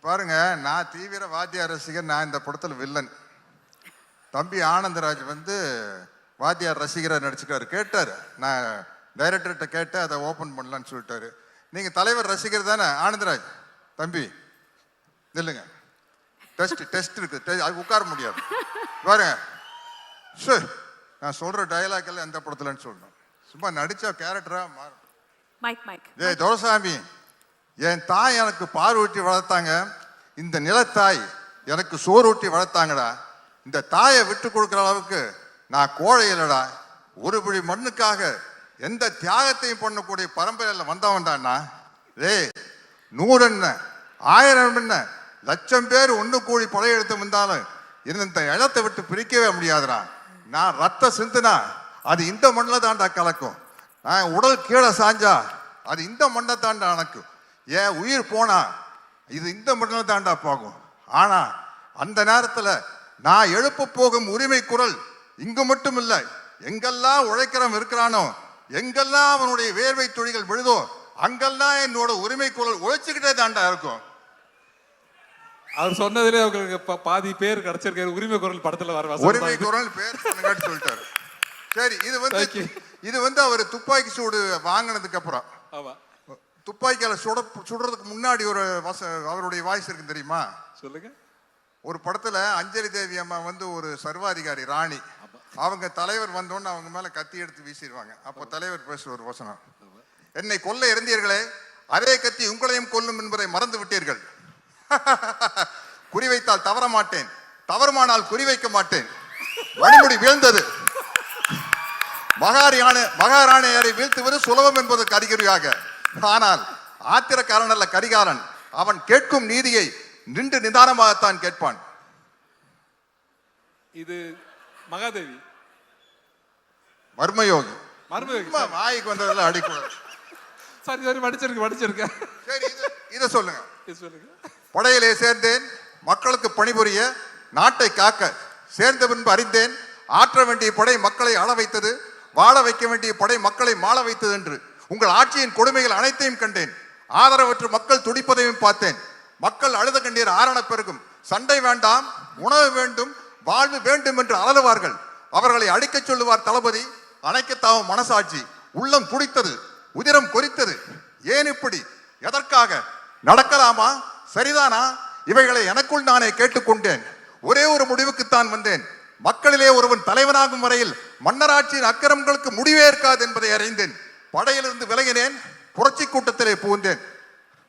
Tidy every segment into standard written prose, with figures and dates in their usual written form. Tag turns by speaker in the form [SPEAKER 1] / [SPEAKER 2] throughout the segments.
[SPEAKER 1] பாருங்க, நான் தீவிர வாத்தியார் ரசிகர். நான் இந்த படத்துல வில்லன். தம்பி ஆனந்தராஜ் வந்து வாத்தியார் ரசிகரா நடிச்சுக்காரு. கேட்டாரு, நான் டைரக்டர்கிட்ட கேட்டு அதை ஓபன் பண்ணலான்னு சொல்லிட்டாரு. நீங்க தலைவர் ரசிகர் தானே ஆனந்தராஜ்? தம்பி இல்லைங்க, டெஸ்ட் இருக்கு, அது உட்கார முடியாது பாருங்க. நான் சொல்ற டயலாக் எல்லாம் எந்த படத்துலன்னு சொல்லணும். சும்மா நடிச்ச கேரக்டரா மாறும். ஏய் துரைசாமி, என் தாய் எனக்கு பால் ஊட்டி வளர்த்தாங்க, இந்த நிலத்தாய் எனக்கு சோறு ஊட்டி வளர்த்தாங்கடா. இந்த தாயை விட்டு கொடுக்குற அளவுக்கு நான் கோழை இல்லடா. ஒரு பிடி மண்ணுக்காக எந்த தியாகத்தையும் பண்ணக்கூடிய பரம்பரையில் வந்தவன்டான்னா. ஏய் 100 என்ன 1000 என்ன 1,00,000 பேர் ஒன்று கூடி படையெடுத்து வந்தாலும் இந்த இடத்தை விட்டு பிரிக்கவே முடியாதுடா. நான் ரத்த சிந்துனா அது இந்த மண்ணில் தாண்டா கலக்கும். நான் உடல் கீழே சாஞ்சா அது இந்த மண்ணை தாண்டா அணக்கும். ஏன் உயிர் போனா இது இந்த மண்ணில் தாண்டா போகும். ஆனா அந்த நேரத்தில் நான் எழுப்ப போகும் உரிமை குரல் இங்கு மட்டும் இல்லை, எங்கெல்லாம் உழைக்கிறவன் இருக்கிறானோ, எங்கெல்லாம் அவனுடைய வேர்வை துளிகள் விழுதோ, அங்கெல்லாம் என்னோட உரிமை குரல் உழைச்சுக்கிட்டே தாண்டா இருக்கும்.
[SPEAKER 2] அவர் சொன்னதுல உங்களுக்கு பாதி பேர் கிடைச்சிருக்காரு. உரிமை குரல் படத்துல வர
[SPEAKER 1] உரிமை குரல் பேர் சொல்லிட்டாரு. சரி, இது வந்து அவர் துப்பாக்கி சூடு வாங்கினதுக்கு அப்புறம், துப்பாக்கியால சுடுறதுக்கு முன்னாடி ஒரு அவருடைய வாய்ஸ் இருக்கு தெரியுமா?
[SPEAKER 2] சொல்லுங்க.
[SPEAKER 1] ஒரு படத்துல அஞ்சலி தேவி அம்மா வந்து ஒரு சர்வாதிகாரி ராணி, அவங்க தலைவர் வந்தோன்னு அவங்க மேல கத்தி எடுத்து வீசிடுவாங்க. அப்போ தலைவர் பேசுற ஒரு வசனம், என்னை கொல்ல இருந்தீர்களே, அதே கத்தி உங்களையும் கொல்லும் என்பதை மறந்து விட்டீர்கள். குறிவைத்தால் தவற மாட்டேன், தவறுமானால் குறிவைக்க மாட்டேன். மணிமுடி வீழ்ந்தது, மகாராணியாரை வீழ்த்துவது சுலபம் என்பதற்கு அறிகுறியாக. ஆனால் ஆத்திரக்காரன் அல்ல கரிகாலன், அவன் கேட்கும் நீதியை நின்று நிதானமாகத்தான் கேட்பான்.
[SPEAKER 2] இது மகாதேவி
[SPEAKER 1] மர்மயோகி.
[SPEAKER 2] வாய்க்கு
[SPEAKER 1] வந்ததுல அடிக்கூடாது.
[SPEAKER 2] சரி படிச்சிருக்க.
[SPEAKER 1] சரி, இதை சொல்லுங்க. படையிலே சேர்ந்தேன், மக்களுக்கு பணிபுரிய, நாட்டை காக்க. சேர்ந்த பின்பு அறிந்தேன், ஆற்ற வேண்டிய படை மக்களை ஆள வைத்தது, வாழ வைக்க வேண்டிய படை மக்களை மாள வைத்தது என்று. உங்கள் ஆட்சியின் கொடுமைகள் அனைத்தையும் கண்டேன். ஆதரவற்று மக்கள் துடிப்பதையும் பார்த்தேன். மக்கள் அழுத கண்ணீர் ஆரண பெருகும். சண்டை வேண்டாம், உணவு வேண்டும், வாழ்வு வேண்டும் என்று அலறுவார்கள். அவர்களை அடிக்க சொல்லுவார் தளபதி. அணைக்கத்தாவும் மனசாட்சி. உள்ளம் துடித்தது, உதிரம் கொதித்தது. ஏன் இப்படி, எதற்காக, நடக்கலாமா, சரிதானா, இவைகளை எனக்குள் நானே கேட்டுக்கொண்டேன். ஒரே ஒரு முடிவுக்குத்தான் வந்தேன். மக்களிலே ஒருவன் தலைவனாகும் வரையில் மன்னராட்சியின் அக்கிரமங்களுக்கு முடிவே இருக்காது என்பதை அறிந்தேன். படையிலிருந்து விலகினேன், புரட்சி கூட்டத்திலே புகுந்தேன்.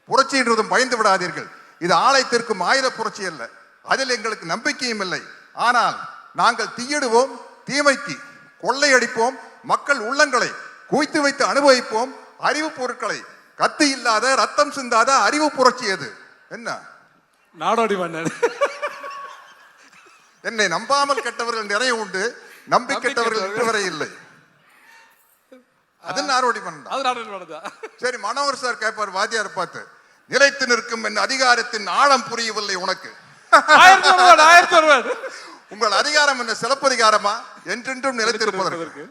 [SPEAKER 1] புரட்சி என்றதும் பயந்து விடாதீர்கள், இது ஆலயத்திற்கும் ஆயுத புரட்சி அல்ல, அதில் எங்களுக்கு நம்பிக்கையும் இல்லை. ஆனால் நாங்கள் தீயிடுவோம், தீமைக்கு கொள்ளையடிப்போம், மக்கள் உள்ளங்களை குவித்து வைத்து அனுபவிப்போம். அறிவு பொருட்களை கத்தி இல்லாத ரத்தம் சிந்தாத அறிவு புரட்சி அது. என்ன
[SPEAKER 2] நாடோடி மன்னன்.
[SPEAKER 1] என்னை நம்பாமல் கெட்டவர்கள் நிறைய உண்டு, நம்பி கெட்டவர்கள் இன்று வரை இல்லை. அது நாடோடி மன்னன். சரி, மனோகர் சார் கேட்பார் வாத்தியார் பார்த்து, நிலைத்து நிற்கும் என் அதிகாரத்தின் ஆழம் புரியவில்லை உனக்கு. உங்கள் அதிகாரம் என்ன சிலப்பதிகாரமா, என்றென்றும் நிலைத்திருப்பதற்கு?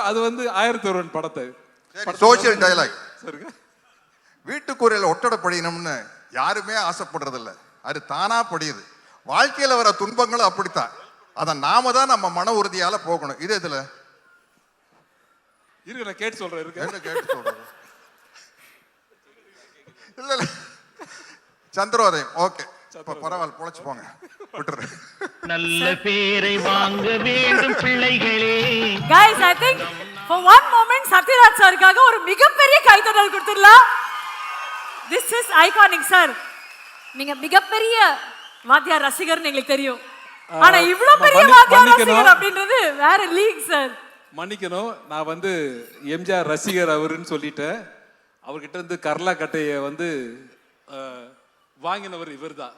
[SPEAKER 2] அது வந்து 1001 படத்தை
[SPEAKER 1] சோசியல் டயலாக். வீட்டுக்குறையில ஒட்டடை படிக்கணும்னு யாருமே ஆசைப்படுறதில்ல, அது தானா படியுது. வாழ்க்கையில வர துன்பங்களும் அப்படித்தான், அதை நாம தான் நம்ம மன உறுதியால போகணும். இது இதுல
[SPEAKER 2] இருக்கு, கேட்டு சொல்றேன்.
[SPEAKER 1] இல்ல சந்திரோதயம் ஓகே, பரவாயில்ல, பொழைச்சு போங்க, விட்டுரு.
[SPEAKER 3] நல்ல பேரை வாங்க வேண்டும் பிள்ளைகளே.
[SPEAKER 4] Guys, I think for one moment Sathyaraj சாருக்காக ஒரு மிகப்பெரிய கைத்தட்டல் கொடுத்துடலாம். This is iconic sir. நீங்க மிகப்பெரிய வாத்தியார் ரசிகர் எங்களுக்கு தெரியும், ஆனா இவ்வளவு பெரிய வாத்தியார் ரசிகர் அப்படின்றது வேற லீக் சார்.
[SPEAKER 2] மன்னிக்கணும், நான் வந்து எம்ஜிஆர் ரசிகர் அவருன்னு சொல்லிட்டேன். அவர்கிட்ட இருந்து கர்லா கட்டையை வந்து வாங்கினவர் இவர் தான்.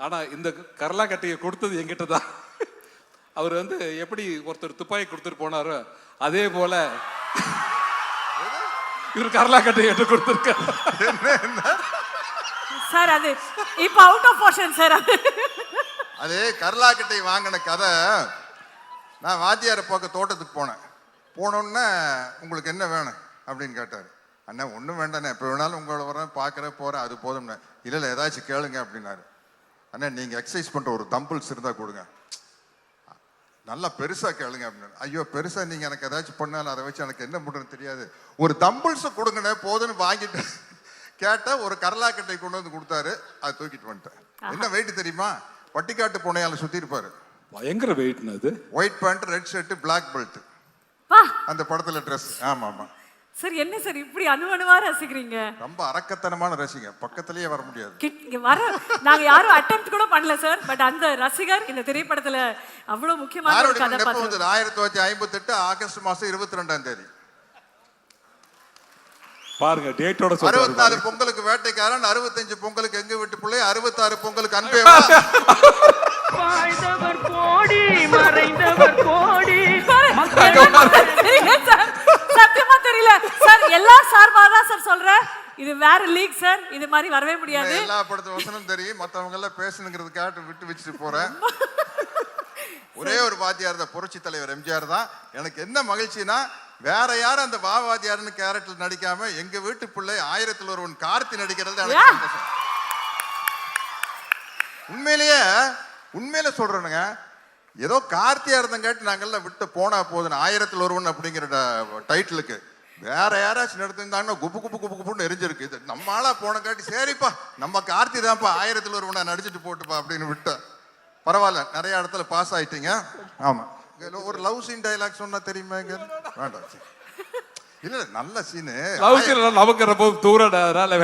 [SPEAKER 2] ஆனா இந்த கர்லா கட்டையை கொடுத்தது என்கிட்ட தான். அவர் வந்து எப்படி ஒருத்தர் துப்பாக்கி கொடுத்துட்டு போனாரோ அதே போல இவர் கர்லா கட்டையை எடுத்து கொடுத்துருக்காரு
[SPEAKER 4] சார். அது இப்ப அவுட் ஆஃப் போர்ஷன் சார்.
[SPEAKER 1] அது கர்லா கட்டை வாங்கின கதை. நான் வாத்தியாரை பார்க்க தோட்டத்துக்கு போனேன். போனோன்னே உங்களுக்கு என்ன வேணும் அப்படின்னு கேட்டார். அண்ணா ஒன்றும் வேண்டாண்ணே, எப்போ வேணாலும் உங்களை வரேன் பார்க்குறேன் போகிறேன், அது போதும்ண்ணே. இல்லை ஏதாச்சும் கேளுங்க அப்படின்னாரு. அண்ணா நீங்கள் எக்ஸசைஸ் பண்ணுற ஒரு தம்பிள்ஸ் இருந்தால் கொடுங்க, நல்லா பெருசாக கேளுங்க அப்படின்னு. ஐயோ பெருசாக நீங்கள் எனக்கு ஏதாச்சும் பண்ணாலும் அதை வச்சு எனக்கு என்ன பண்ணுறதுன்னு தெரியாது, ஒரு தம்பிள்ஸை கொடுங்கண்ணே போதுன்னு வாங்கிட்டு கேட்டால் ஒரு கரலாக்கட்டை கொண்டு வந்து கொடுத்தாரு. அதை தூக்கிட்டு வந்துட்டேன். என்ன வெயிட் தெரியுமா? பட்டிக்காட்டு பூனையால சுற்றி இருப்பாரு.
[SPEAKER 2] பயங்கர வெயிட்னா அது.
[SPEAKER 1] White pant, red shirt, black belt.
[SPEAKER 4] வா
[SPEAKER 1] அந்த படத்துல ட்ரெஸ். ஆமா ஆமா
[SPEAKER 4] சார், என்ன சார் இப்படி அணுவணுவா ரசிக்கிறீங்க?
[SPEAKER 1] ரொம்ப அரக்கத்தனமான ரசிங்க, பக்கத்திலேயே வர முடியாது.
[SPEAKER 4] இங்க வர நாங்க யாரும் அட்டெம்ப்ட் கூட பண்ணல சார். பட் அந்த ரசிகர் இந்த திரைப்படத்துல அவ்வளவு முக்கியமான ஒரு கதாபாத்திரம்.
[SPEAKER 1] 1958 ஆகஸ்ட் மாசம் 22ஆம்
[SPEAKER 2] பாருங்க டேட்டோட
[SPEAKER 1] 64 பொங்கலுக்கு வேட்டைக்காரன், 65 பொங்கலுக்கு எங்க வீட்டு பிள்ளை, 66 பொங்கலுக்கு அன்பே.
[SPEAKER 3] வாழ்ந்தவர் கோடி மறைந்தவர் கோடி.
[SPEAKER 4] சத்தியமா தெரியல சார். எல்லா சார்பா தான் சார் சொல்றேன். இது வேற லீக் சார், இது மாதிரி வரவே முடியாது.
[SPEAKER 1] எல்லா படத்து வசனம் தெரியும், மத்தவங்க எல்லாம் பேசணுங்கிறதுக்காக விட்டு வச்சுட்டு போறேன். ஒரே ஒரு வாத்தியார் தான், புரட்சி தலைவர் எம்ஜிஆர் தான். எனக்கு என்ன மகிழ்ச்சினா, வேற யாரும் அந்த வாத்தியார்னு கேரக்டர் நடிக்காம எங்க வீட்டு பிள்ளை 1001 கார்த்தி நடிக்கிறது எனக்கு சந்தோஷம். உண்மையிலே சொல்றேனுங்க, ஏதோ கார்த்தியா இருந்தங்காட்டி நாங்கெல்லாம் விட்டு போனா போதுன்னு 1001 அப்படிங்கிற டைட்டிலுக்கு வேற யாராச்சும் நடத்திருந்தாங்கன்னா குப்பு குப்பு குப்பு குப்புன்னு எரிஞ்சிருக்கு. இது நம்ம ஆளா போனங்காட்டி சரிப்பா நம்ம கார்த்தி தான்ப்பா 1001 நடிச்சுட்டு போட்டுப்பா அப்படின்னு விட்டேன். பரவாயில்ல, நிறைய இடத்துல பாஸ் ஆயிட்டீங்க. ஆமா, ஒரு லவ் சீன் டைலாக் சொன்னா தெரியுமா? வேண்டாம், இல்ல நல்ல சீனு.
[SPEAKER 2] நமக்கு ரொம்ப தூரம்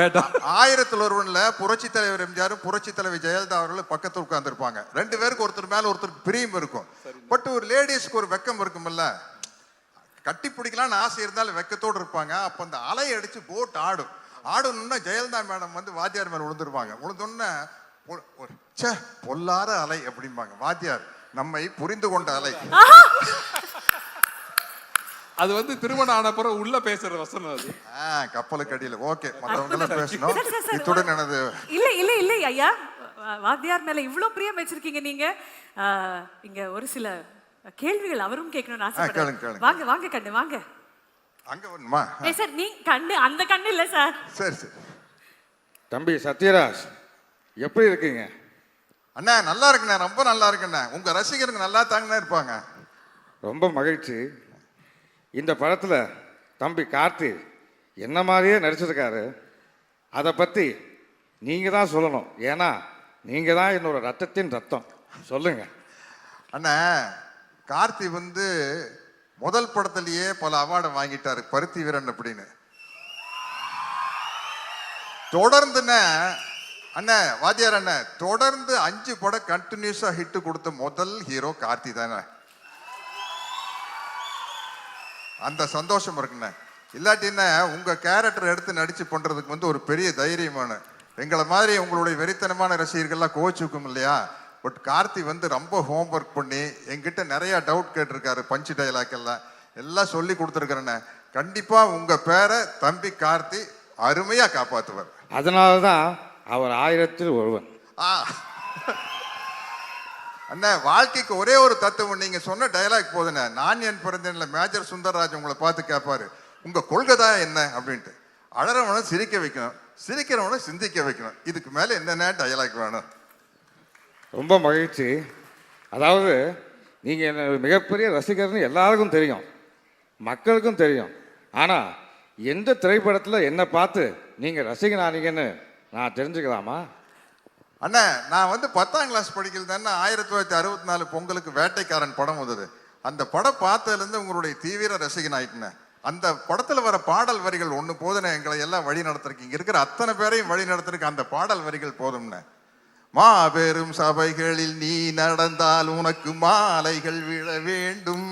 [SPEAKER 2] வேண்டாம்.
[SPEAKER 1] 1001 புரட்சி தலைவர் எம்ஜிஆர், புரட்சி தலைவர் ஜெயலலிதா அவர்கள் பக்கத்துல உட்கார்ந்து இருப்பாங்க. 2 பேருக்கு ஒருத்தர் மேல ஒருத்தருக்கு பிரியம் இருக்கும். பட் ஒரு லேடிஸ்க்கு ஒரு வெக்கம் இருக்கும்ல, கட்டி பிடிக்கலாம்னு ஆசை இருந்தாலும் வெக்கத்தோடு இருப்பாங்க. அப்ப அந்த அலை அடிச்சு போட் ஆடணும்னா ஜெயலலிதா மேடம் வந்து வாத்தியார் மேல விழுந்துருவாங்க. விழுந்தோன்னே பொல்லாத அலை அப்படிம்பாங்க. வாத்தியார் நம்மை புரிந்து கொண்ட அலை.
[SPEAKER 2] அது வந்து திருமணம் ஆன பிறகு உள்ள பேசுற வசனம் அது.
[SPEAKER 1] கப்பலுக்கு அடியில. ஓகே, மத்தவங்க எல்லாம் பேசணும். இத்துடன் எனது
[SPEAKER 4] இல்ல ஐயா, வாத்தியார் மேல இவ்வளவு பிரியம் வச்சிருக்கீங்க நீங்க. இங்க ஒரு சில கேள்விகள் அவரும் கேட்கணும்னு ஆசைப்படுறேன். வாங்க வாங்க கண்ணு வாங்க.
[SPEAKER 1] அங்க வரணுமா?
[SPEAKER 4] சார் நீ கண்ணு, அந்த கண்ணு இல்ல சார்.
[SPEAKER 1] சரி சரி.
[SPEAKER 5] தம்பி சத்யராஜ் எப்படி இருக்கீங்க?
[SPEAKER 1] அண்ணா நல்லா இருக்குண்ணே, ரொம்ப நல்லா இருக்குண்ணே. உங்க ரசிகருங்க நல்லா தாங்கண்ணா இருப்பாங்க.
[SPEAKER 5] ரொம்ப மகிழ்ச்சி. இந்த படத்தில் தம்பி கார்த்தி என்ன மாதிரியே நடிச்சிருக்காரு. அதை பற்றி நீங்கள் தான் சொல்லணும். ஏன்னா நீங்கள் தான் என்னோட ரத்தத்தின் ரத்தம். சொல்லுங்க
[SPEAKER 1] அண்ணா. கார்த்தி வந்து முதல் படத்திலேயே பல அவார்டை வாங்கிட்டாரு, பருத்தி வீரன் அப்படின்னு. தொடர்ந்துண்ணே அண்ணா வாத்தியார் அண்ணா தொடர்ந்து 5 படம் கண்டினியூஸா ஹிட் கொடுத்த முதல் ஹீரோ கார்த்தி தானே. அந்த சந்தோஷம் இருக்குண்ணே. இல்லாட்டின்னா உங்க கேரக்டர் எடுத்து நடிச்சு பண்றதுக்கு வந்து ஒரு பெரிய தைரியமான, எங்களை மாதிரி உங்களுடைய வெறித்தனமான ரசிகர்கள்லாம் கோச்சுக்கும் இல்லையா. பட் கார்த்தி வந்து ரொம்ப ஹோம்ஒர்க் பண்ணி என்கிட்ட நிறைய டவுட் கேட்டிருக்காரு. பஞ்சு டைலாக் எல்லாம் சொல்லி கொடுத்துருக்கிறேண்ணே. கண்டிப்பா உங்க பேரை தம்பி கார்த்தி அருமையா காப்பாற்றுவார்.
[SPEAKER 5] அதனால தான் அவர் 1001.
[SPEAKER 1] அண்ணா வாழ்க்கைக்கு ஒரே ஒரு தத்துவம், நீங்க சொன்ன டைலாக் போதுண்ணே. நான் என் பிறந்தேன்ல மேஜர் சுந்தரராஜ் உங்களை பார்த்து கேட்பாரு, உங்க கொள்கை தான் என்ன அப்படின்ட்டு. அழறவனை சிரிக்க வைக்கணும், சிரிக்கிறவனை சிந்திக்க வைக்கணும். இதுக்கு மேல என்னென்ன டைலாக் வேணும்?
[SPEAKER 5] ரொம்ப மகிழ்ச்சி. அதாவது நீங்கள் என்ன மிகப்பெரிய ரசிகர்னு எல்லாருக்கும் தெரியும், மக்களுக்கும் தெரியும். ஆனால் எந்த திரைப்படத்தில் என்னை பார்த்து நீங்கள் ரசிகனானீங்கன்னு நான் தெரிஞ்சுக்கலாமா?
[SPEAKER 1] அண்ணா நான் வந்து 10ஆம் கிளாஸ் படிக்கிறது தானே 1964 பொங்கலுக்கு வேட்டைக்காரன் படம் வந்தது. அந்த படம் பார்த்ததுலேருந்து உங்களுடைய தீவிர ரசிகன் ஆயிட்டுனேன். அந்த படத்தில் வர பாடல் வரிகள் ஒன்று போதுண்ணே, எங்களை எல்லாம் வழி நடத்துறதுக்கு. இங்கே இருக்கிற அத்தனை பேரையும் வழி நடத்துறதுக்கு அந்த பாடல் வரிகள் போதும்ண்ணே. மாபெரும் சபைகளில் நீ நடந்தால் உனக்கு மாலைகள் விழ வேண்டும்,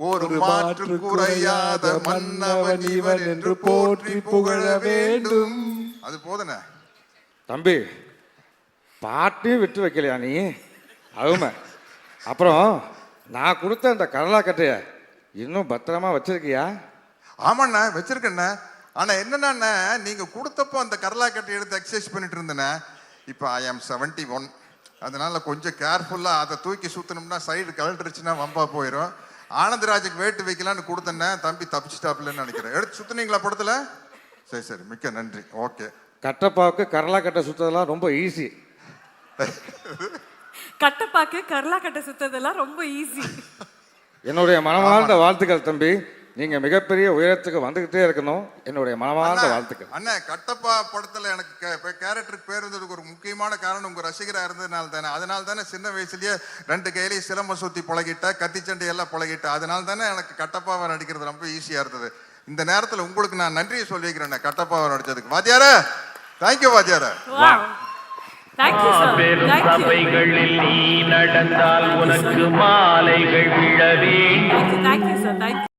[SPEAKER 1] ஒரு மாற்று குறையாத மன்னவன் இவன் என்று போற்றி புகழ வேண்டும். அது போதுண்ணே.
[SPEAKER 5] தம்பி பாட்டையும் விட்டு வைக்கலையா நீ? அவுமை. அப்புறம் நான் கொடுத்த அந்த கடலாக்கட்டையை இன்னும் பத்திரமா வச்சிருக்கியா?
[SPEAKER 1] ஆமாண்ணா வச்சிருக்கேண்ணே. ஆனால் என்னன்னா நீங்கள் கொடுத்தப்போ அந்த கடலாக்கட்டை எடுத்து எக்ஸசைஸ் பண்ணிட்டு இருந்தேண்ணே. இப்போ I am 71, அதனால கொஞ்சம் கேர்ஃபுல்லாக அதை தூக்கி சுற்றணும்னா சைடு கழட்டுருச்சுன்னா வம்பா போயிடும். ஆனந்தராஜுக்கு வேட்டு வைக்கலான்னு கொடுத்தேன்னே, தம்பி தப்பிச்சிட்டாப்லன்னு நினைக்கிறேன். எடுத்து சுற்றுனீங்களா படத்தில்? சரி சரி, மிக்க நன்றி. ஓகே.
[SPEAKER 5] கட்டப்பாவுக்கு கரலா கட்டை சுத்ததெல்லாம் ரொம்ப ஈஸி.
[SPEAKER 4] கட்டப்பாக்கு கர்லா கட்ட சுத்ததெல்லாம் ரொம்ப ஈஸி.
[SPEAKER 5] என்னுடைய மனமார்ந்த வாழ்த்துக்கள் தம்பி. நீங்க மிகப்பெரிய உயரத்துக்கு வந்துகிட்டே இருக்கணும். என்னுடைய மனமார்ந்த வாழ்த்துக்கள்.
[SPEAKER 1] அண்ணா, கட்டப்பா படத்துல எனக்கு கேரக்டருக்கு பேர் இருந்ததுக்கு ஒரு முக்கியமான காரணம் உங்க ரசிகரா இருந்ததுனால தானே. அதனால தானே சின்ன வயசுலயே 2 கையிலையும் சிலம்ப சுத்தி பழகிட்ட, கத்தி சண்டை எல்லாம் பழகிட்ட. அதனால தானே எனக்கு கட்டப்பாவை நடிக்கிறது ரொம்ப ஈஸியா இருந்தது. இந்த நேரத்துல உங்களுக்கு நான் நன்றியை சொல்லிக்கிறேன் கட்டப்பாவை நடிச்சதுக்கு. வாத்தியார, தேங்க்யூ வாத்தியார.
[SPEAKER 4] Thank you sir.
[SPEAKER 3] பெரும்
[SPEAKER 4] தேங்க்யூ.
[SPEAKER 3] சபைகளில் நீ நடந்தால் உனக்கு மாலைகள் விழ வேண்டும்.
[SPEAKER 4] Thank you sir. தேங்க்யூ.